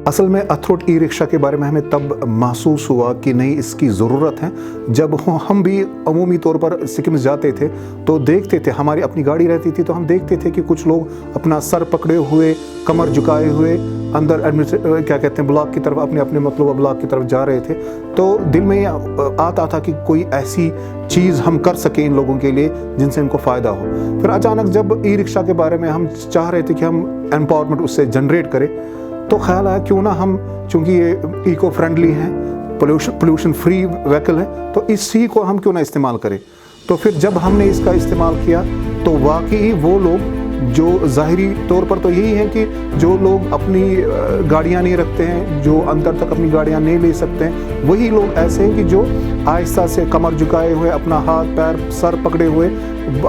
असल में अथरोट e rickshaw के बारे में हमें तब महसूस हुआ कि नहीं, इसकी ज़रूरत है। जब हम भी अमूमी तौर पर सिक्किम जाते थे तो देखते थे, हमारी अपनी गाड़ी रहती थी तो हम देखते थे कि कुछ लोग अपना सर पकड़े हुए, कमर झुकाए हुए अंदर क्या कहते हैं ब्लॉक की तरफ, अपने अपने मतलूबा ब्लॉक की तरफ जा रहे थे। तो दिल में आता था कि कोई ऐसी चीज़ हम कर सकें इन लोगों के लिए जिनसे इनको फ़ायदा हो। फिर अचानक जब ई रिक्शा के बारे में हम चाह रहे थे कि हम एम्पावरमेंट उससे जनरेट करें, तो ख्याल आया क्यों ना हम, चूँकि ये इको फ्रेंडली है, पोल्यूशन फ्री व्हीकल है, तो इसी को हम क्यों ना इस्तेमाल करें। तो फिर जब हमने इसका इस्तेमाल किया तो वाकई वो लोग जो ज़ाहिरी तौर पर तो यही है कि जो लोग अपनी गाड़ियाँ नहीं रखते हैं, जो अंदर तक अपनी गाड़ियाँ नहीं ले सकते हैं, वही लोग ऐसे हैं कि जो आहिस्ता से कमर झुकाए हुए, अपना हाथ पैर सर पकड़े हुए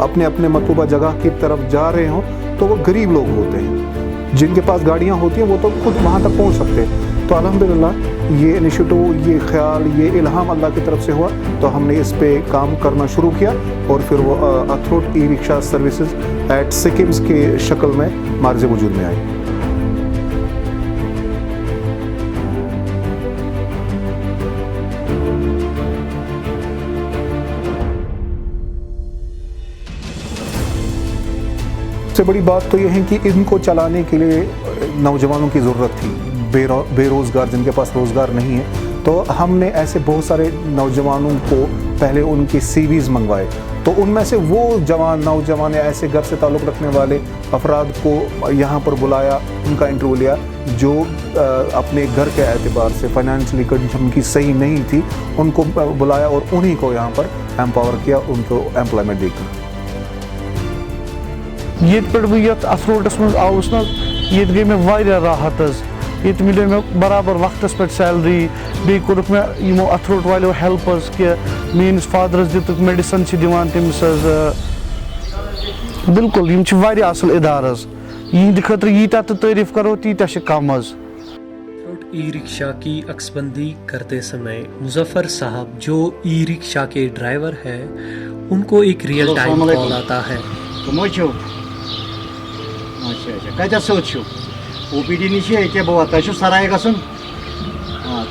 अपने अपने मतलूबा जगह की तरफ जा रहे हों, तो वो गरीब लोग होते हैं। जिनके पास गाड़ियाँ होती हैं वो तो खुद वहाँ तक पहुँच सकते हैं। तो अल्हम्दुलिल्लाह ये इनिशिएटिव, ये ख्याल, ये इल्हाम अल्लाह की तरफ से हुआ, तो हमने इस पे काम करना शुरू किया और फिर वो अथरोट ई रिक्शा सर्विसेज एट सिक्किम्स के शक्ल में मार्ज़ वजूद में आई। सबसे बड़ी बात तो ये है कि इनको चलाने के लिए नौजवानों की ज़रूरत थी, बेरोज़गार, जिनके पास रोज़गार नहीं है। तो हमने ऐसे बहुत सारे नौजवानों को पहले उनके CVs मंगवाए, तो उनमें से वो नौजवान या ऐसे घर से ताल्लुक़ रखने वाले अफराद को यहाँ पर बुलाया, उनका इंटरव्यू लिया, जो अपने घर के एतबार से फाइनेंशियली कंडीशन उनकी सही नहीं थी, उनको बुलाया और उन्हीं को यहाँ पर एम्पावर किया, उनको एम्प्लॉयमेंट दी। ये पे बह अथरोटस मज आउस न, ये गई मे वारिया राहत, ये मिले मे बराबर वक्तस पे सैलरी, बे कोरुक मे यमो अथरोट वालो हेल्प कि मेस फादरस दितुक मेडिसिन दिवान तमिस, बिल्कुल यम वारिया असल इदार, यहद खतर यीटा तो तारीफ करो तीटा कम। अथरोट ई रिक्शा की अक्सबंदी करते समय मुजफ्फर साहब जो ई रिक्शा के ड्राइवर है, उनको एक रियल टाइम कॉल आता है। कत OPD नश ये बह तुम सराय गसन,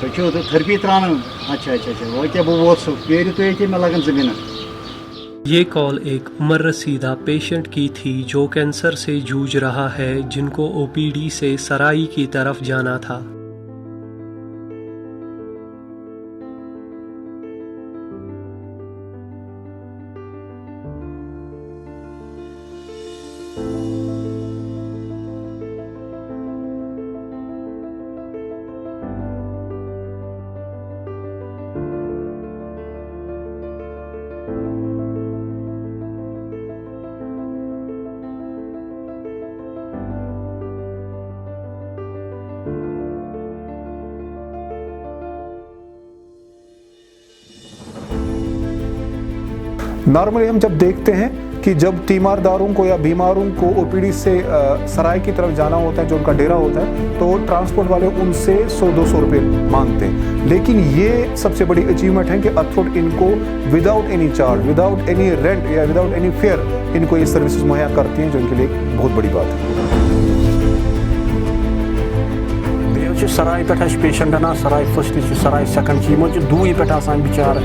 तुम थेरेपी त्रान, अच्छा अच्छा अच्छा वो क्या बह वोत पेर तुम मे लगन 2 मिनट। ये कॉल एक उमर रसीदा पेशेंट की थी जो कैंसर से जूझ रहा है, जिनको OPD से सराई की तरफ जाना था। नॉर्मली हम जब देखते हैं कि जब तीमारदारों को या बीमारों को OPD से सराय की तरफ जाना होता है, जो उनका डेरा होता है, तो ट्रांसपोर्ट वाले उनसे 100-200 रुपये मांगते हैं। लेकिन ये सबसे बड़ी अचीवमेंट है कि अथरोट इनको without any charge, without any rent या विदाउट एनी फेयर इनको ये सर्विसेज मुहैया करती हैं, जो इनके लिए बहुत बड़ी बात है। सराय पे पेशेंट ना, सराय फर्स्ट सराय सेकंड, दूरी पे बिचार,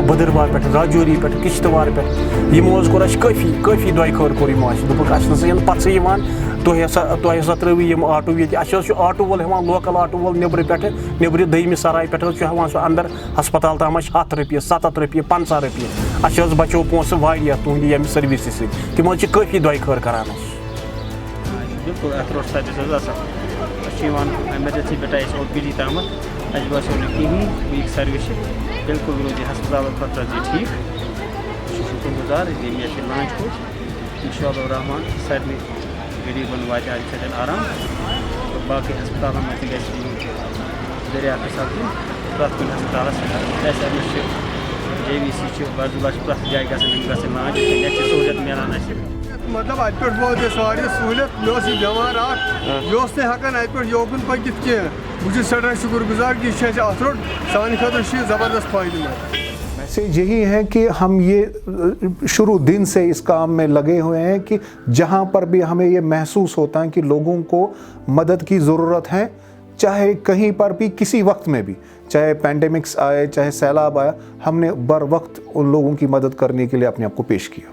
बदरवार पे, राजौरी पे, किश्तवार पे, कोर काफ़ी दो खर कोर दोप पत्न तुम हसा त्रो यम आटो ये आटो वोल हेवान, लोकल आटो वोल नब्र पे नब्र दम सराय पे हेवान सह अंदर हस्पताल तम 7 रुपये 7 रुपये 50 रुपये बचो पोस वारिया तुंद यम सर्विस तम काफ़ी दो खर करान। बिल्कुल अथरोट सर्विस एमरजेंसी पे OPD तम बसो ना कहीं वीक सर्विस बिल्कुल रोज हस्पताल खतर ठीक। शुक्रगुजार मे लॉन्च हो इंशाअल्लाह रहमान सारे गरीबन वा आराम, तो बाकी हस्पताल मज दरियाफ्त सब्जी प्रत कुछ हस्पताल JVC बर्जुला प्रत जाए लॉन्च सहूलियत मिलान। मतलब अत पे वो सहूलियत, मे बेमार मे हेकान अत पे योकुन पकित कह, बहुत सड़ा शुक्रगुजार कि अथरोट सान खतर ज़बरदस्त फायदा। मैसेज यही है कि हम ये शुरू दिन से इस काम में लगे हुए हैं कि जहाँ पर भी हमें ये महसूस होता है कि लोगों को मदद की ज़रूरत है, चाहे कहीं पर भी किसी वक्त में भी, चाहे पैंडेमिक्स आए, चाहे सैलाब आया, हमने बर वक्त उन लोगों की मदद करने के लिए अपने आप को पेश किया।